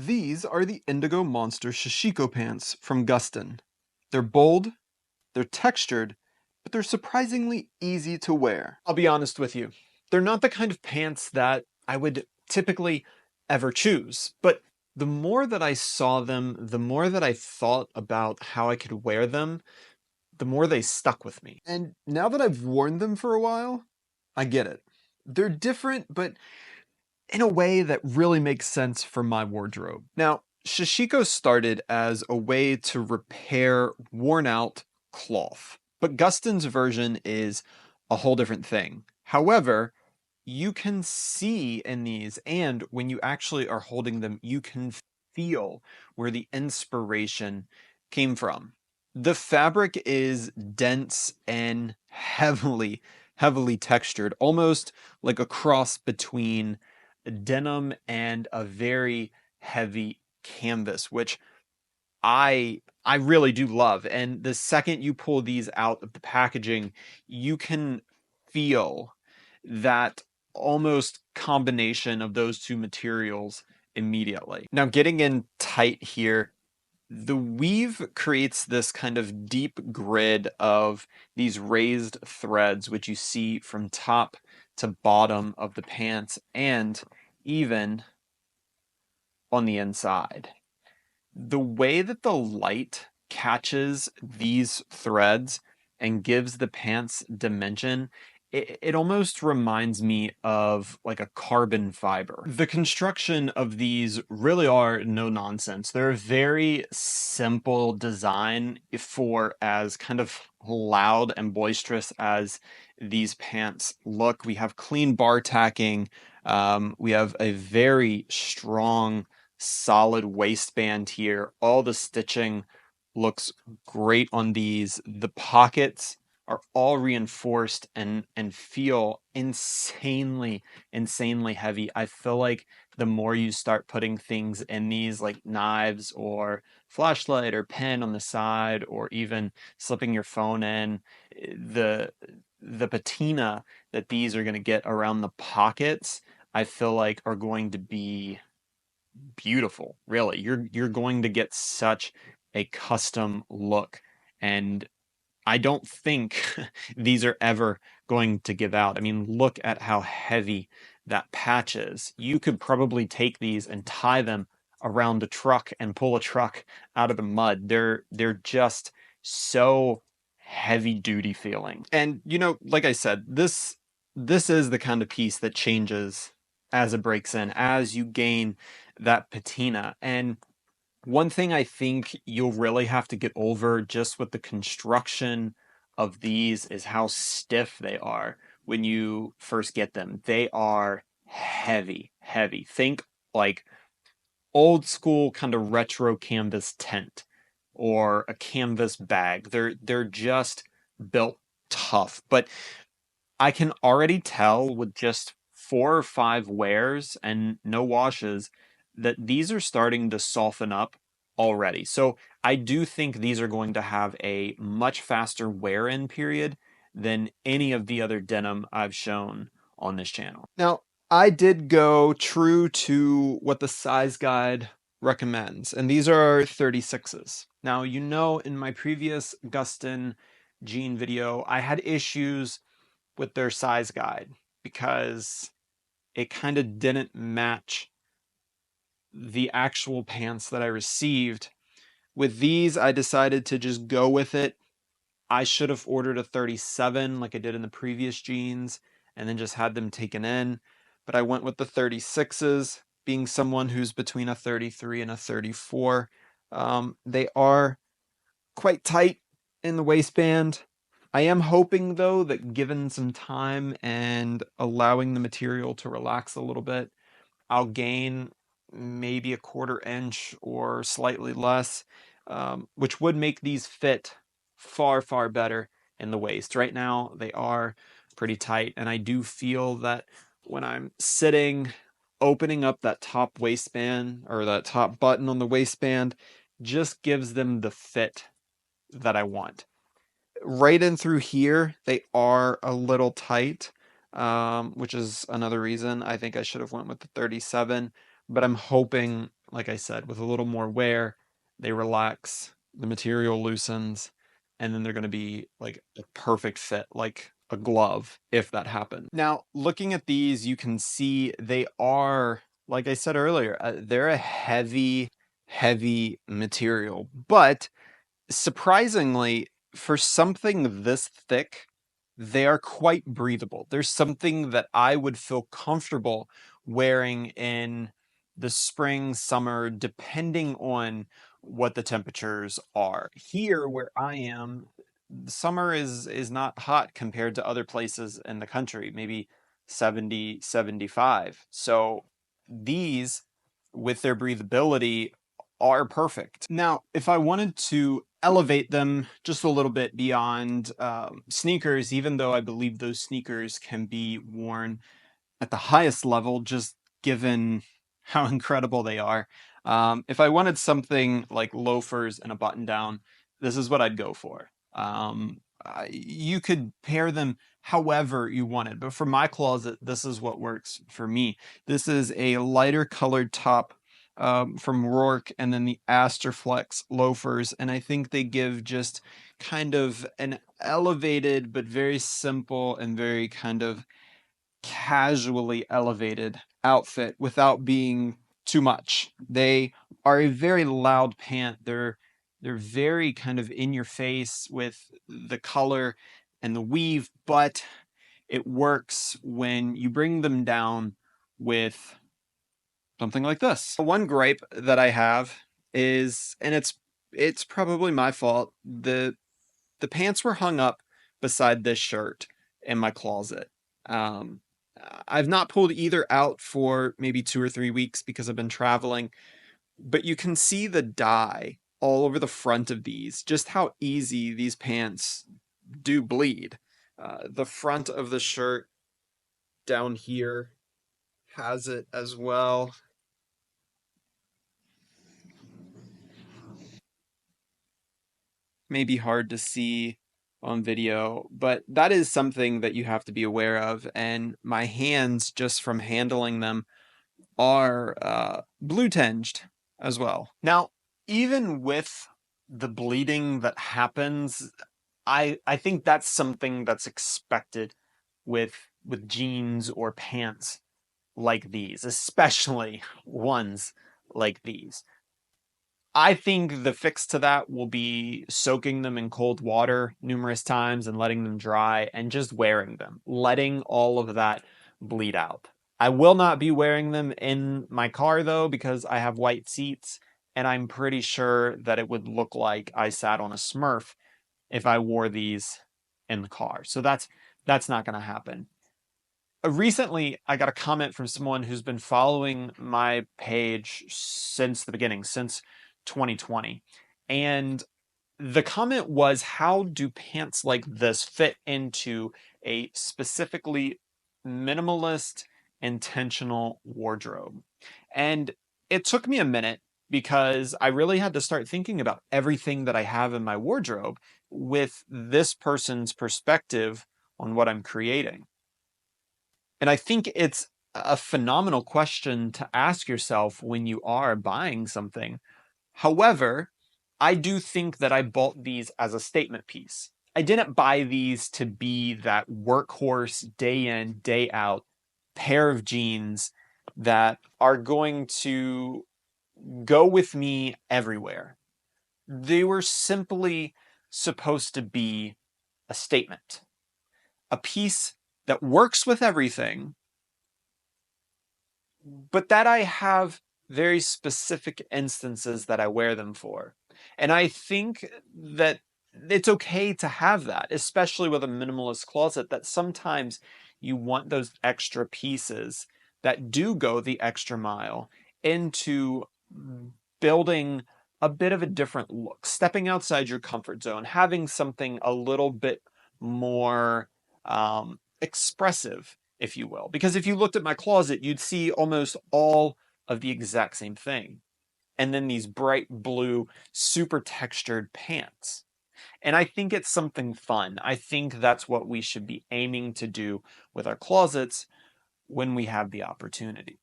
These are the Indigo Monster Sashiko pants from Gustin. They're bold, they're textured, but they're surprisingly easy to wear. I'll be honest with you, they're not the kind of pants that I would typically ever choose, but the more that I saw them, the more that I thought about how I could wear them, the more they stuck with me. And now that I've worn them for a while, I get it. They're different, but in a way that really makes sense for my wardrobe. Now, Sashiko started as a way to repair worn out cloth, but Gustin's version is a whole different thing. However, you can see in these, and when you actually are holding them, you can feel where the inspiration came from. The fabric is dense and heavily textured, almost like a cross between denim and a very heavy canvas, which I really do love. And the second you pull these out of the packaging, you can feel that almost combination of those two materials immediately. Now, getting in tight here, the weave creates this kind of deep grid of these raised threads, which you see from top to bottom of the pants and even on the inside. The way that the light catches these threads and gives the pants dimension, it almost reminds me of like a carbon fiber. The construction of these really are no nonsense. They're a very simple design for as kind of loud and boisterous as these pants look. We have clean bar tacking. We have a very strong solid waistband here. All the stitching looks great on these. The pockets are all reinforced and feel insanely heavy. I feel like the more you start putting things in these like knives or flashlight or pen on the side or even slipping your phone in, the patina that these are going to get around the pockets, I feel like are going to be beautiful. Really, you're going to get such a custom look, and I don't think these are ever going to give out. I mean, look at how heavy that patch is. You could probably take these and tie them around a truck and pull a truck out of the mud. They're just so heavy duty feeling. And you know, like I said, this is the kind of piece that changes as it breaks in, as you gain that patina. And one thing I think you'll really have to get over just with the construction of these is how stiff they are when you first get them. They are heavy. Think like old school kind of retro canvas tent or a canvas bag. They're just built tough. But I can already tell with just 4 or 5 wears and no washes that these are starting to soften up already. So I do think these are going to have a much faster wear-in period than any of the other denim I've shown on this channel. Now, I did go true to what the size guide recommends, and these are 36s. Now, you know, in my previous Gustin jean video, I had issues with their size guide because it kind of didn't match the actual pants that I received. With these, I decided to just go with it. I should have ordered a 37 like I did in the previous jeans and then just had them taken in, but I went with the 36s, being someone who's between a 33 and a 34. They are quite tight in the waistband. I am hoping, though, that given some time and allowing the material to relax a little bit, I'll gain maybe a 1/4 inch or slightly less, which would make these fit far better in the waist. Right now, they are pretty tight, and I do feel that when I'm sitting, opening up that top waistband or that top button on the waistband just gives them the fit that I want. Right in through here, they are a little tight, which is another reason I think I should have went with the 37, but I'm hoping like I said, with a little more wear, they relax, the material loosens, and then they're going to be like a perfect fit, like a glove, if that happens. Now, looking at these, you can see they are, like I said earlier, they're a heavy, heavy material, but surprisingly, for something this thick, they are quite breathable. There's something that I would feel comfortable wearing in the spring, summer, depending on what the temperatures are. Here where I am, the summer is not hot compared to other places in the country, maybe 70, 75. So these, with their breathability, are perfect. Now, if I wanted to elevate them just a little bit beyond sneakers, even though I believe those sneakers can be worn at the highest level, just given how incredible they are. If I wanted something like loafers and a button down, this is what I'd go for. You could pair them however you wanted, but for my closet, this is what works for me. This is a lighter colored top from Rourke, and then the Asterflex loafers, and I think they give just kind of an elevated but very simple and very kind of casually elevated outfit without being too much. They are a very loud pant. They're very kind of in your face with the color and the weave, but it works when you bring them down with something like this. One gripe that I have is, and it's probably my fault, the pants were hung up beside this shirt in my closet. Um, I've not pulled either out for maybe 2 or 3 weeks because I've been traveling, but you can see the dye all over the front of these, just how easy these pants do bleed. The front of the shirt down here has it as well. May be hard to see on video, but that is something that you have to be aware of. And my hands, just from handling them, are blue tinged as well. Now, even with the bleeding that happens, I think that's something that's expected with jeans or pants like these, especially ones like these. I think the fix to that will be soaking them in cold water numerous times and letting them dry and just wearing them, letting all of that bleed out. I will not be wearing them in my car though, because I have white seats and I'm pretty sure that it would look like I sat on a Smurf if I wore these in the car. So that's not going to happen. Recently, I got a comment from someone who's been following my page since the beginning, since 2020. And the comment was, how do pants like this fit into a specifically minimalist, intentional wardrobe? And it took me a minute because I really had to start thinking about everything that I have in my wardrobe with this person's perspective on what I'm creating. And I think it's a phenomenal question to ask yourself when you are buying something. However, I do think that I bought these as a statement piece. I didn't buy these to be that workhorse day in, day out pair of jeans that are going to go with me everywhere. They were simply supposed to be a statement, a piece that works with everything, but that I have very specific instances that I wear them for. And I think that it's okay to have that, especially with a minimalist closet, that sometimes you want those extra pieces that do go the extra mile into building a bit of a different look, stepping outside your comfort zone, having something a little bit more expressive, if you will. Because if you looked at my closet, you'd see almost all of the exact same thing. And then these bright blue, super textured pants. And I think it's something fun. I think that's what we should be aiming to do with our closets when we have the opportunity.